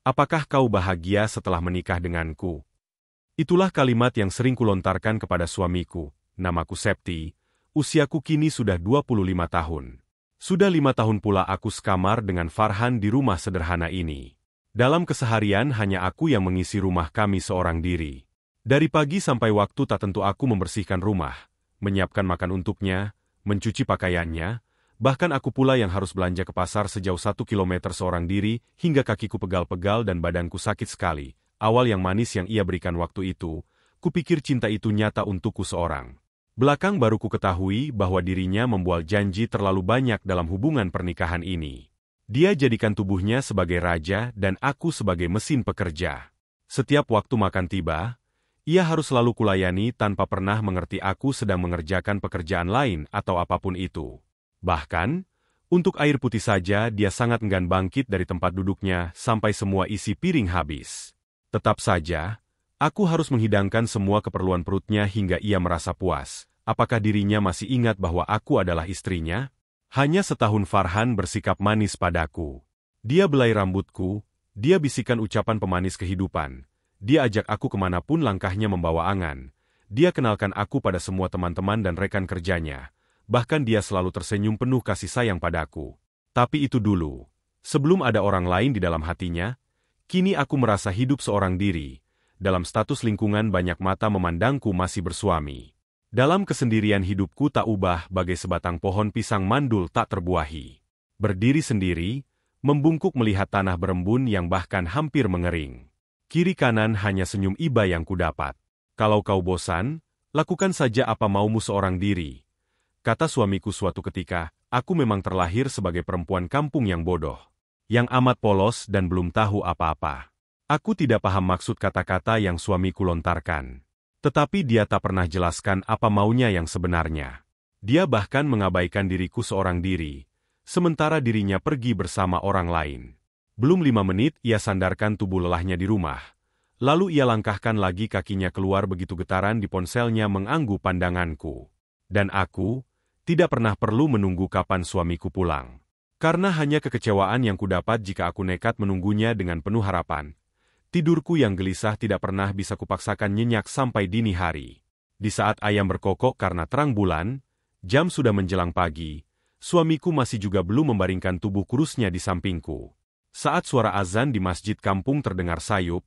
Apakah kau bahagia setelah menikah denganku? Itulah kalimat yang sering kulontarkan kepada suamiku. Namaku Septi, usiaku kini sudah 25 tahun. Sudah 5 tahun pula aku sekamar dengan Farhan di rumah sederhana ini. Dalam keseharian hanya aku yang mengisi rumah kami seorang diri. Dari pagi sampai waktu tak tentu aku membersihkan rumah, menyiapkan makan untuknya, mencuci pakaiannya, bahkan aku pula yang harus belanja ke pasar sejauh 1 kilometer seorang diri hingga kakiku pegal-pegal dan badanku sakit sekali. Awal yang manis yang ia berikan waktu itu, kupikir cinta itu nyata untukku seorang. Belakang baru ku ketahui bahwa dirinya membual janji terlalu banyak dalam hubungan pernikahan ini. Dia jadikan tubuhnya sebagai raja dan aku sebagai mesin pekerja. Setiap waktu makan tiba, ia harus selalu kulayani tanpa pernah mengerti aku sedang mengerjakan pekerjaan lain atau apapun itu. Bahkan, untuk air putih saja dia sangat enggan bangkit dari tempat duduknya sampai semua isi piring habis. Tetap saja, aku harus menghidangkan semua keperluan perutnya hingga ia merasa puas. Apakah dirinya masih ingat bahwa aku adalah istrinya? Hanya setahun Farhan bersikap manis padaku. Dia belai rambutku, dia bisikan ucapan pemanis kehidupan. Dia ajak aku kemanapun langkahnya membawa angan. Dia kenalkan aku pada semua teman-teman dan rekan kerjanya. Bahkan dia selalu tersenyum penuh kasih sayang padaku. Tapi itu dulu. Sebelum ada orang lain di dalam hatinya, kini aku merasa hidup seorang diri. Dalam status lingkungan banyak mata memandangku masih bersuami. Dalam kesendirian hidupku tak ubah bagai sebatang pohon pisang mandul tak terbuahi. Berdiri sendiri, membungkuk melihat tanah berembun yang bahkan hampir mengering. Kiri kanan hanya senyum iba yang kudapat. Kalau kau bosan, lakukan saja apa maumu seorang diri. Kata suamiku suatu ketika, aku memang terlahir sebagai perempuan kampung yang bodoh. Yang amat polos dan belum tahu apa-apa. Aku tidak paham maksud kata-kata yang suamiku lontarkan. Tetapi dia tak pernah jelaskan apa maunya yang sebenarnya. Dia bahkan mengabaikan diriku seorang diri, sementara dirinya pergi bersama orang lain. Belum 5 menit ia sandarkan tubuh lelahnya di rumah. Lalu ia langkahkan lagi kakinya keluar begitu getaran di ponselnya mengganggu pandanganku. Dan aku tidak pernah perlu menunggu kapan suamiku pulang. Karena hanya kekecewaan yang kudapat jika aku nekat menunggunya dengan penuh harapan. Tidurku yang gelisah tidak pernah bisa kupaksakan nyenyak sampai dini hari. Di saat ayam berkokok karena terang bulan, jam sudah menjelang pagi, suamiku masih juga belum membaringkan tubuh kurusnya di sampingku. Saat suara azan di masjid kampung terdengar sayup,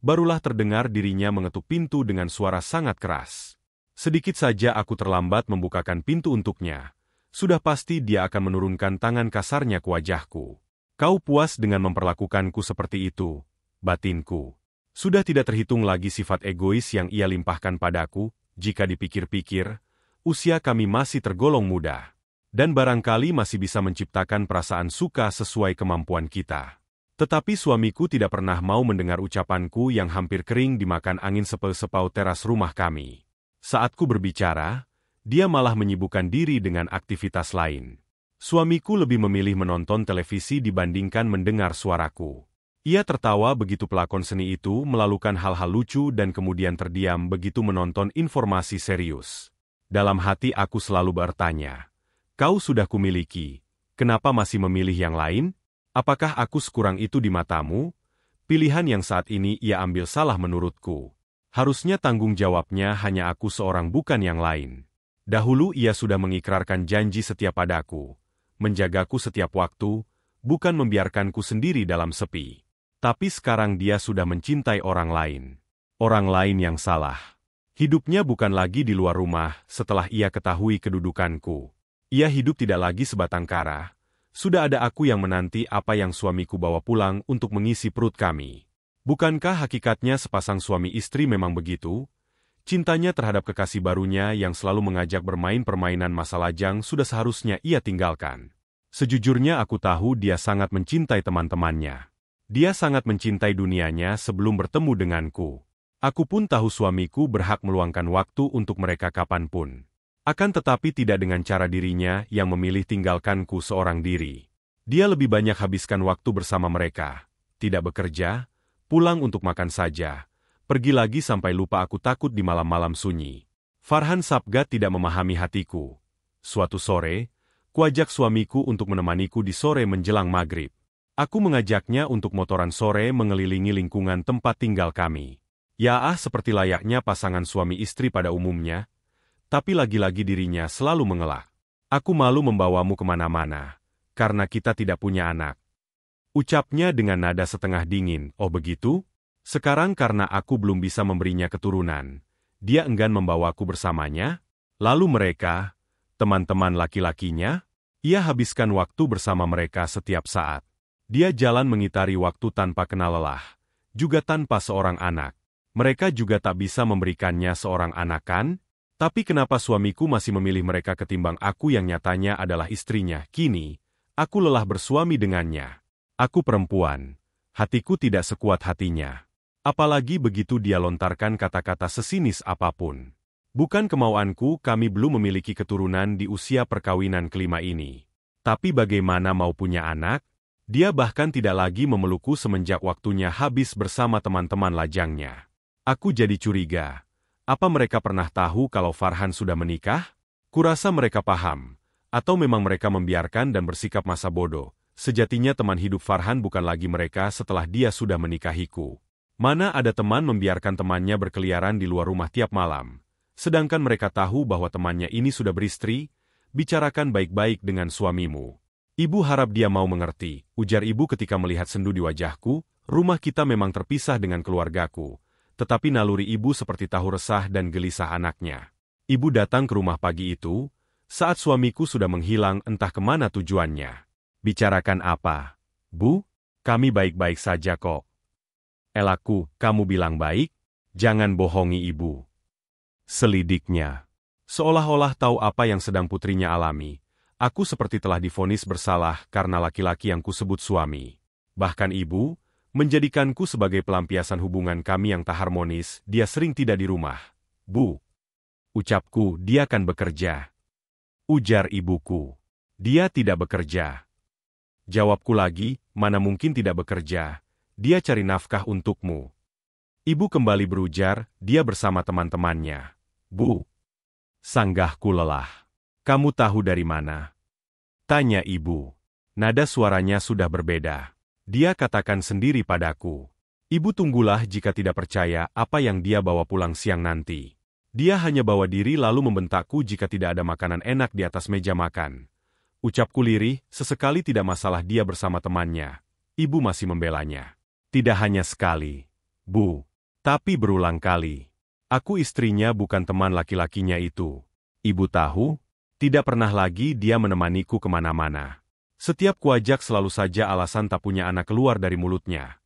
barulah terdengar dirinya mengetuk pintu dengan suara sangat keras. Sedikit saja aku terlambat membukakan pintu untuknya. Sudah pasti dia akan menurunkan tangan kasarnya ke wajahku. Kau puas dengan memperlakukanku seperti itu, batinku. Sudah tidak terhitung lagi sifat egois yang ia limpahkan padaku, jika dipikir-pikir, usia kami masih tergolong muda. Dan barangkali masih bisa menciptakan perasaan suka sesuai kemampuan kita. Tetapi suamiku tidak pernah mau mendengar ucapanku yang hampir kering dimakan angin sepau-sepau teras rumah kami. Saat ku berbicara, dia malah menyibukkan diri dengan aktivitas lain. Suamiku lebih memilih menonton televisi dibandingkan mendengar suaraku. Ia tertawa begitu pelakon seni itu melakukan hal-hal lucu dan kemudian terdiam begitu menonton informasi serius. Dalam hati aku selalu bertanya, kau sudah kumiliki, kenapa masih memilih yang lain? Apakah aku sekurang itu di matamu? Pilihan yang saat ini ia ambil salah menurutku. Harusnya tanggung jawabnya hanya aku seorang bukan yang lain. Dahulu ia sudah mengikrarkan janji setia padaku, menjagaku setiap waktu, bukan membiarkanku sendiri dalam sepi. Tapi sekarang dia sudah mencintai orang lain. Orang lain yang salah. Hidupnya bukan lagi di luar rumah setelah ia ketahui kedudukanku. Ia hidup tidak lagi sebatang kara. Sudah ada aku yang menanti apa yang suamiku bawa pulang untuk mengisi perut kami. Bukankah hakikatnya sepasang suami istri memang begitu? Cintanya terhadap kekasih barunya yang selalu mengajak bermain permainan masa lajang sudah seharusnya ia tinggalkan. Sejujurnya aku tahu dia sangat mencintai teman-temannya. Dia sangat mencintai dunianya sebelum bertemu denganku. Aku pun tahu suamiku berhak meluangkan waktu untuk mereka kapanpun. Akan tetapi tidak dengan cara dirinya yang memilih tinggalkanku seorang diri. Dia lebih banyak habiskan waktu bersama mereka. Tidak bekerja, pulang untuk makan saja. Pergi lagi sampai lupa aku takut di malam-malam sunyi. Farhan Sabgat tidak memahami hatiku. Suatu sore, kuajak suamiku untuk menemaniku di sore menjelang maghrib. Aku mengajaknya untuk motoran sore mengelilingi lingkungan tempat tinggal kami. Ya seperti layaknya pasangan suami istri pada umumnya, tapi lagi-lagi dirinya selalu mengelak. Aku malu membawamu kemana-mana, karena kita tidak punya anak. Ucapnya dengan nada setengah dingin, oh begitu? Sekarang karena aku belum bisa memberinya keturunan, dia enggan membawaku bersamanya? Lalu mereka, teman-teman laki-lakinya, ia habiskan waktu bersama mereka setiap saat. Dia jalan mengitari waktu tanpa kenal lelah, juga tanpa seorang anak. Mereka juga tak bisa memberikannya seorang anak kan? Tapi kenapa suamiku masih memilih mereka ketimbang aku yang nyatanya adalah istrinya? Kini, aku lelah bersuami dengannya. Aku perempuan, hatiku tidak sekuat hatinya. Apalagi begitu dia lontarkan kata-kata sesinis apapun. Bukan kemauanku kami belum memiliki keturunan di usia perkawinan kelima ini. Tapi bagaimana mau punya anak? Dia bahkan tidak lagi memelukku semenjak waktunya habis bersama teman-teman lajangnya. Aku jadi curiga. Apa mereka pernah tahu kalau Farhan sudah menikah? Kurasa mereka paham. Atau memang mereka membiarkan dan bersikap masa bodoh. Sejatinya teman hidup Farhan bukan lagi mereka setelah dia sudah menikahiku. Mana ada teman membiarkan temannya berkeliaran di luar rumah tiap malam. Sedangkan mereka tahu bahwa temannya ini sudah beristri, bicarakan baik-baik dengan suamimu. Ibu harap dia mau mengerti, ujar ibu ketika melihat sendu di wajahku, rumah kita memang terpisah dengan keluargaku. Tetapi naluri ibu seperti tahu resah dan gelisah anaknya. Ibu datang ke rumah pagi itu, saat suamiku sudah menghilang entah kemana tujuannya. Bicarakan apa? Bu, kami baik-baik saja kok. Elaku, kamu bilang baik? Jangan bohongi ibu. Selidiknya. Seolah-olah tahu apa yang sedang putrinya alami. Aku seperti telah divonis bersalah karena laki-laki yang kusebut suami. Bahkan ibu, menjadikanku sebagai pelampiasan hubungan kami yang tak harmonis, dia sering tidak di rumah. Bu. Ucapku, dia kan bekerja. Ujar ibuku. Dia tidak bekerja. Jawabku lagi, mana mungkin tidak bekerja. Dia cari nafkah untukmu. Ibu kembali berujar, dia bersama teman-temannya. Bu. Sanggahku lelah. Kamu tahu dari mana? Tanya ibu. Nada suaranya sudah berbeda. Dia katakan sendiri padaku. Ibu tunggulah jika tidak percaya apa yang dia bawa pulang siang nanti. Dia hanya bawa diri lalu membentakku jika tidak ada makanan enak di atas meja makan. Ucapku lirih, sesekali tidak masalah dia bersama temannya. Ibu masih membelanya. Tidak hanya sekali, Bu, tapi berulang kali. Aku istrinya bukan teman laki-lakinya itu. Ibu tahu, tidak pernah lagi dia menemaniku kemana-mana. Setiap kuajak selalu saja alasan tak punya anak keluar dari mulutnya.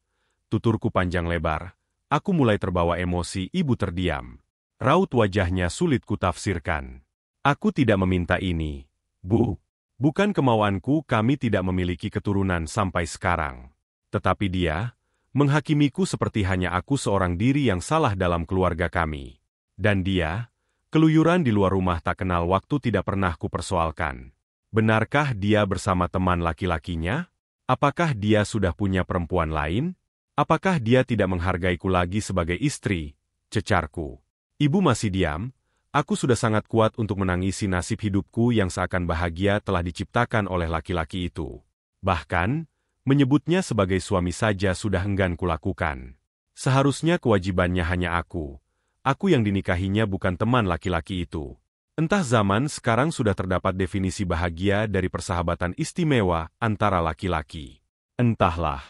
Tuturku panjang lebar. Aku mulai terbawa emosi, ibu terdiam. Raut wajahnya sulit kutafsirkan. Aku tidak meminta ini, Bu. Bukan kemauanku kami tidak memiliki keturunan sampai sekarang. Tetapi dia, menghakimiku seperti hanya aku seorang diri yang salah dalam keluarga kami. Dan dia, keluyuran di luar rumah tak kenal waktu tidak pernah kupersoalkan. Benarkah dia bersama teman laki-lakinya? Apakah dia sudah punya perempuan lain? Apakah dia tidak menghargaiku lagi sebagai istri? Cecarku. Ibu masih diam. Aku sudah sangat kuat untuk menangisi nasib hidupku yang seakan bahagia telah diciptakan oleh laki-laki itu. Bahkan, menyebutnya sebagai suami saja sudah enggan kulakukan. Seharusnya kewajibannya hanya aku. Aku yang dinikahinya bukan teman laki-laki itu. Entah zaman sekarang sudah terdapat definisi bahagia dari persahabatan istimewa antara laki-laki. Entahlah.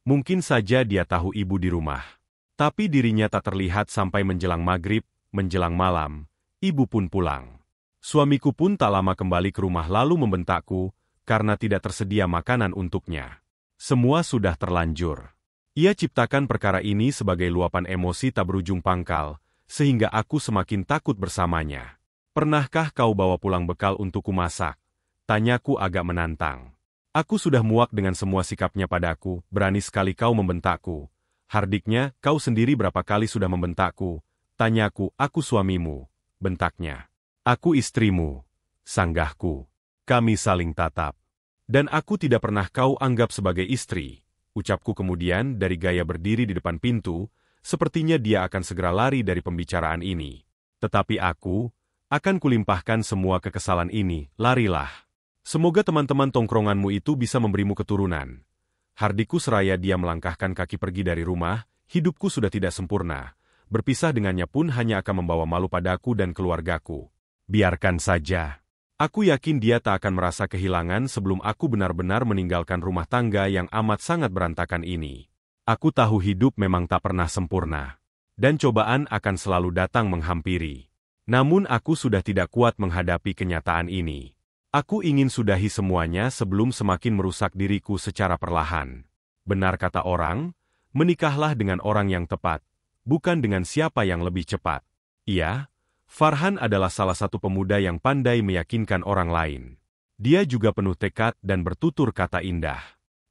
Mungkin saja dia tahu ibu di rumah. Tapi dirinya tak terlihat sampai menjelang maghrib, menjelang malam. Ibu pun pulang. Suamiku pun tak lama kembali ke rumah lalu membentakku, karena tidak tersedia makanan untuknya. Semua sudah terlanjur. Ia ciptakan perkara ini sebagai luapan emosi tak berujung pangkal, sehingga aku semakin takut bersamanya. Pernahkah kau bawa pulang bekal untukku masak? Tanyaku agak menantang. Aku sudah muak dengan semua sikapnya padaku, berani sekali kau membentakku. Hardiknya, kau sendiri berapa kali sudah membentakku? Tanyaku, aku suamimu. Bentaknya. Aku istrimu. Sanggahku. Kami saling tatap. Dan aku tidak pernah kau anggap sebagai istri. Ucapku kemudian dari gaya berdiri di depan pintu, sepertinya dia akan segera lari dari pembicaraan ini. Tetapi aku akan kulimpahkan semua kekesalan ini, larilah. Semoga teman-teman tongkronganmu itu bisa memberimu keturunan. Hardiku seraya dia melangkahkan kaki pergi dari rumah, hidupku sudah tidak sempurna. Berpisah dengannya pun hanya akan membawa malu padaku dan keluargaku. Biarkan saja. Aku yakin dia tak akan merasa kehilangan sebelum aku benar-benar meninggalkan rumah tangga yang amat sangat berantakan ini. Aku tahu hidup memang tak pernah sempurna. Dan cobaan akan selalu datang menghampiri. Namun aku sudah tidak kuat menghadapi kenyataan ini. Aku ingin sudahi semuanya sebelum semakin merusak diriku secara perlahan. Benar kata orang, menikahlah dengan orang yang tepat. Bukan dengan siapa yang lebih cepat. Iya, Farhan adalah salah satu pemuda yang pandai meyakinkan orang lain. Dia juga penuh tekad dan bertutur kata indah.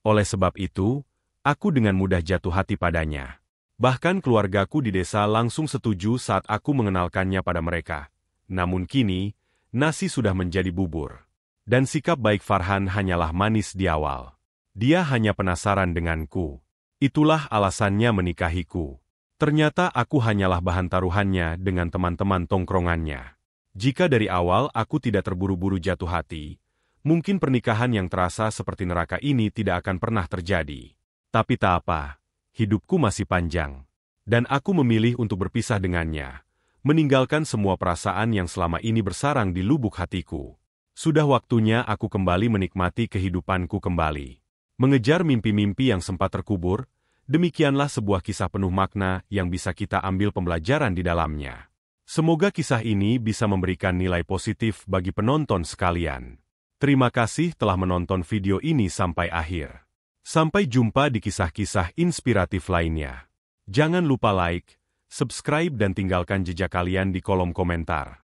Oleh sebab itu, aku dengan mudah jatuh hati padanya. Bahkan keluargaku di desa langsung setuju saat aku mengenalkannya pada mereka. Namun kini, nasi sudah menjadi bubur. Dan sikap baik Farhan hanyalah manis di awal. Dia hanya penasaran denganku. Itulah alasannya menikahiku. Ternyata aku hanyalah bahan taruhannya dengan teman-teman tongkrongannya. Jika dari awal aku tidak terburu-buru jatuh hati, mungkin pernikahan yang terasa seperti neraka ini tidak akan pernah terjadi. Tapi tak apa, hidupku masih panjang. Dan aku memilih untuk berpisah dengannya, meninggalkan semua perasaan yang selama ini bersarang di lubuk hatiku. Sudah waktunya aku kembali menikmati kehidupanku kembali. Mengejar mimpi-mimpi yang sempat terkubur. Demikianlah sebuah kisah penuh makna yang bisa kita ambil pembelajaran di dalamnya. Semoga kisah ini bisa memberikan nilai positif bagi penonton sekalian. Terima kasih telah menonton video ini sampai akhir. Sampai jumpa di kisah-kisah inspiratif lainnya. Jangan lupa like, subscribe dan tinggalkan jejak kalian di kolom komentar.